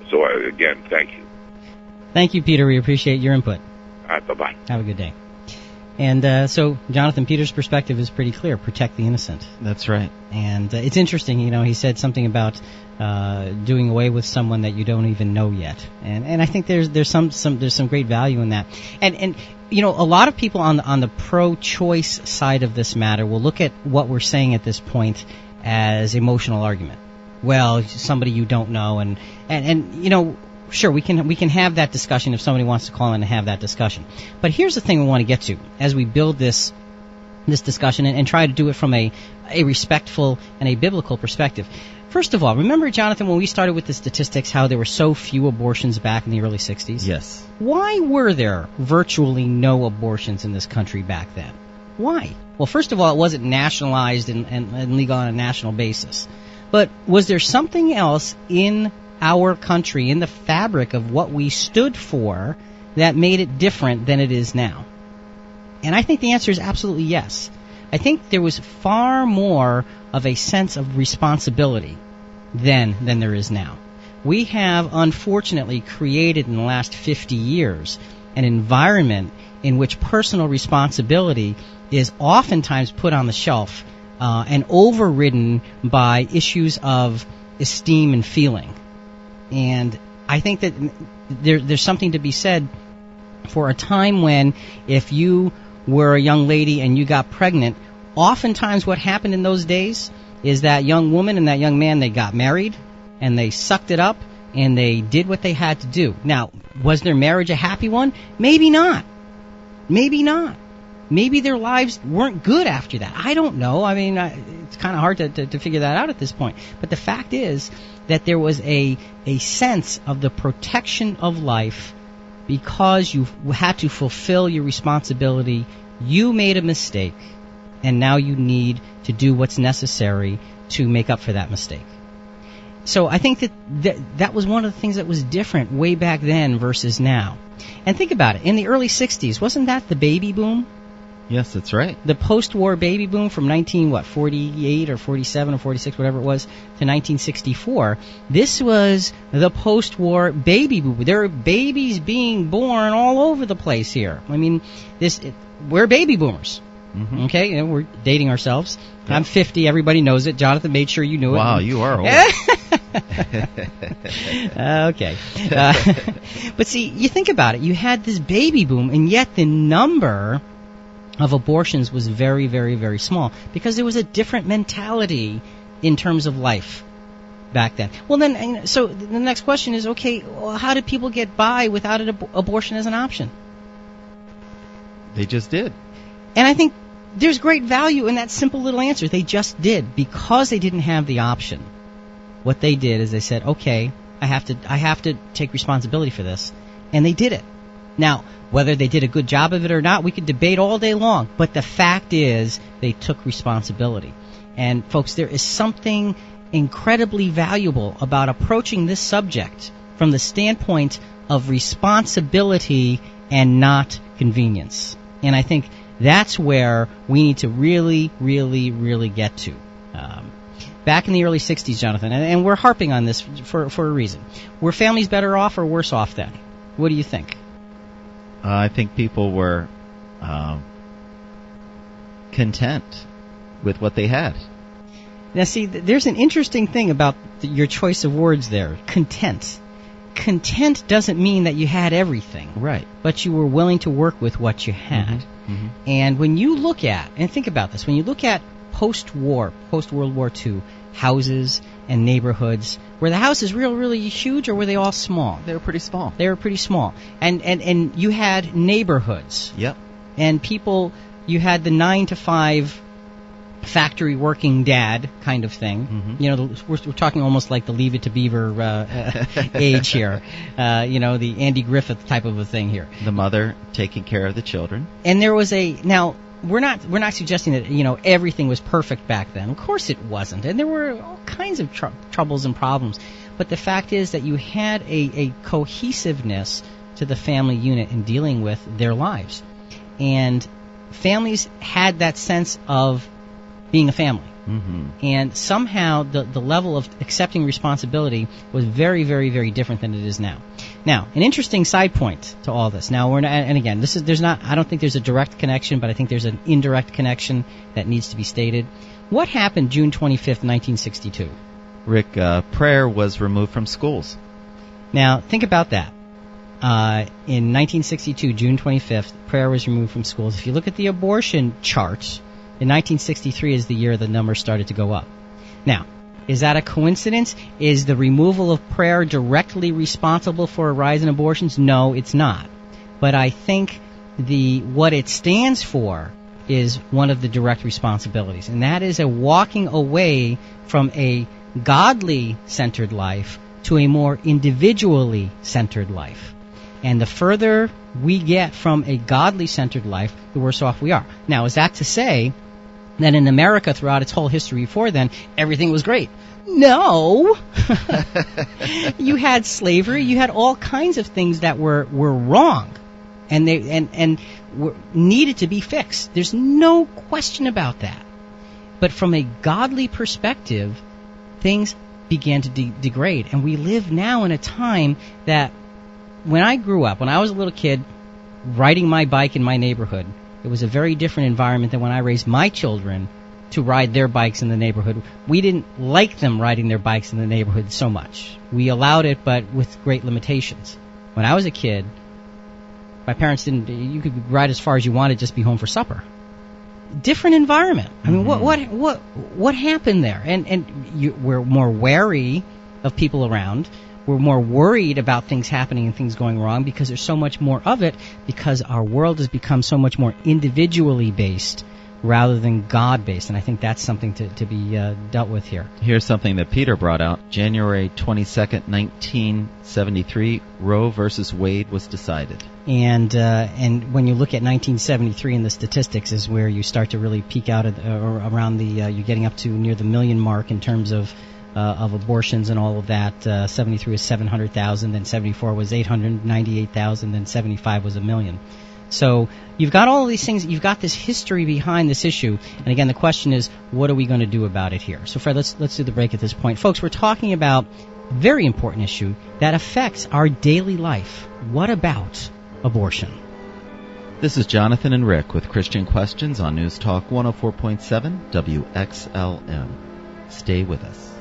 So, again, thank you. Thank you, Peter. We appreciate your input. All right, bye-bye. Have a good day. And so, Jonathan, Peter's perspective is pretty clear. Protect the innocent. That's right. And it's interesting, he said something about doing away with someone that you don't even know yet. And I think there's some great value in that. And a lot of people on the pro-choice side of this matter will look at what we're saying at this point as emotional argument. Well, somebody you don't know, and sure, we can have that discussion if somebody wants to call in and have that discussion. But here's the thing we want to get to as we build this discussion and try to do it from a respectful and a biblical perspective. First of all, remember, Jonathan, when we started with the statistics, how there were so few abortions back in the early 60s? Yes. Why were there virtually no abortions in this country back then? Why? Well, first of all, it wasn't nationalized and legal on a national basis. But was there something else in our country, in the fabric of what we stood for, that made it different than it is now? And I think the answer is absolutely yes. I think there was far more of a sense of responsibility then than there is now. We have, unfortunately, created in the last 50 years an environment in which personal responsibility is oftentimes put on the shelf and overridden by issues of esteem and feeling. And I think that there's something to be said for a time when, if you were a young lady and you got pregnant, oftentimes what happened in those days is that young woman and that young man, they got married and they sucked it up and they did what they had to do. Now, was their marriage a happy one? Maybe not. Maybe not. Maybe their lives weren't good after that. I don't know. I mean, it's kind of hard to figure that out at this point. But the fact is that there was a sense of the protection of life because you had to fulfill your responsibility. You made a mistake, and now you need to do what's necessary to make up for that mistake. So I think that was one of the things that was different way back then versus now. And think about it. In the early 60s, wasn't that the baby boom? Yes, that's right. The post-war baby boom from 48 or 47 or 46, whatever it was, to 1964. This was the post-war baby boom. There are babies being born all over the place here. I mean, we're baby boomers. Mm-hmm. Okay, we're dating ourselves. Yeah. I'm 50. Everybody knows it. Jonathan made sure you knew it. Wow, you are old. Okay. But see, you think about it. You had this baby boom, and yet the number of abortions was very, very, very small because there was a different mentality in terms of life back then. Well, then, so the next question is, okay, well, how did people get by without an abortion as an option? They just did. And I think there's great value in that simple little answer. They just did because they didn't have the option. What they did is they said, okay, I have to take responsibility for this, and they did it. Now, whether they did a good job of it or not, we could debate all day long. But the fact is, they took responsibility. And folks, there is something incredibly valuable about approaching this subject from the standpoint of responsibility and not convenience. And I think that's where we need to really, really, really get to. Back in the early 60s, Jonathan, and we're harping on this for a reason. Were families better off or worse off then? What do you think? I think people were content with what they had. Now, see, there's an interesting thing about your choice of words there. Content. Content doesn't mean that you had everything. Right. But you were willing to work with what you had. Mm-hmm. Mm-hmm. And when you look at, and think about this, when you look at post-war, post-World War II, houses and neighborhoods, were the houses really huge, or were they all small? They were pretty small. They were pretty small. And you had neighborhoods. Yep. And people, you had the 9-to-5 factory working dad kind of thing. Mm-hmm. You know, we're talking almost like the Leave It to Beaver age here. The Andy Griffith type of a thing here. The mother taking care of the children. And there was now we're not suggesting that everything was perfect back then. Of course it wasn't, and there were all kinds of troubles and problems. But the fact is that you had a cohesiveness to the family unit in dealing with their lives, and families had that sense of being a family. Mm-hmm. And somehow the level of accepting responsibility was very, very, very different than it is now. Now, an interesting side point to all this. Now, we're not, and again, I don't think there's a direct connection, but I think there's an indirect connection that needs to be stated. What happened June 25th, 1962? Rick, prayer was removed from schools. Now, think about that. In 1962, June 25th, prayer was removed from schools. If you look at the abortion charts, in 1963 is the year the numbers started to go up. Now, is that a coincidence? Is the removal of prayer directly responsible for a rise in abortions? No, it's not. But I think what it stands for is one of the direct responsibilities, and that is a walking away from a godly-centered life to a more individually-centered life. And the further we get from a godly-centered life, the worse off we are. Now, is that to say that in America throughout its whole history before then, everything was great? No! You had slavery, you had all kinds of things that were wrong, and they needed to be fixed. There's no question about that. But from a godly perspective, things began to degrade. And we live now in a time that when I grew up, when I was a little kid riding my bike in my neighborhood, it was a very different environment than when I raised my children to ride their bikes in the neighborhood. We didn't like them riding their bikes in the neighborhood so much. We allowed it, but with great limitations. When I was a kid, my parents you could ride as far as you wanted, just be home for supper. Different environment. I mean, what happened there? And we're more wary of people around. We're more worried about things happening and things going wrong because there's so much more of it, because our world has become so much more individually based rather than God-based. And I think that's something to be dealt with here. Here's something that Peter brought out. January 22nd, 1973, Roe versus Wade was decided. And when you look at 1973 and the statistics is where you start to really peak out around you're getting up to near the million mark in terms of abortions and all of that. 73 was 700,000, then 74 was 898,000, then 75 was 1 million. So you've got all of these things. You've got this history behind this issue. And again, the question is, what are we going to do about it here? So Fred, let's do the break at this point. Folks, we're talking about a very important issue that affects our daily life. What about abortion? This is Jonathan and Rick with Christian Questions on News Talk 104.7 WXLM. Stay with us.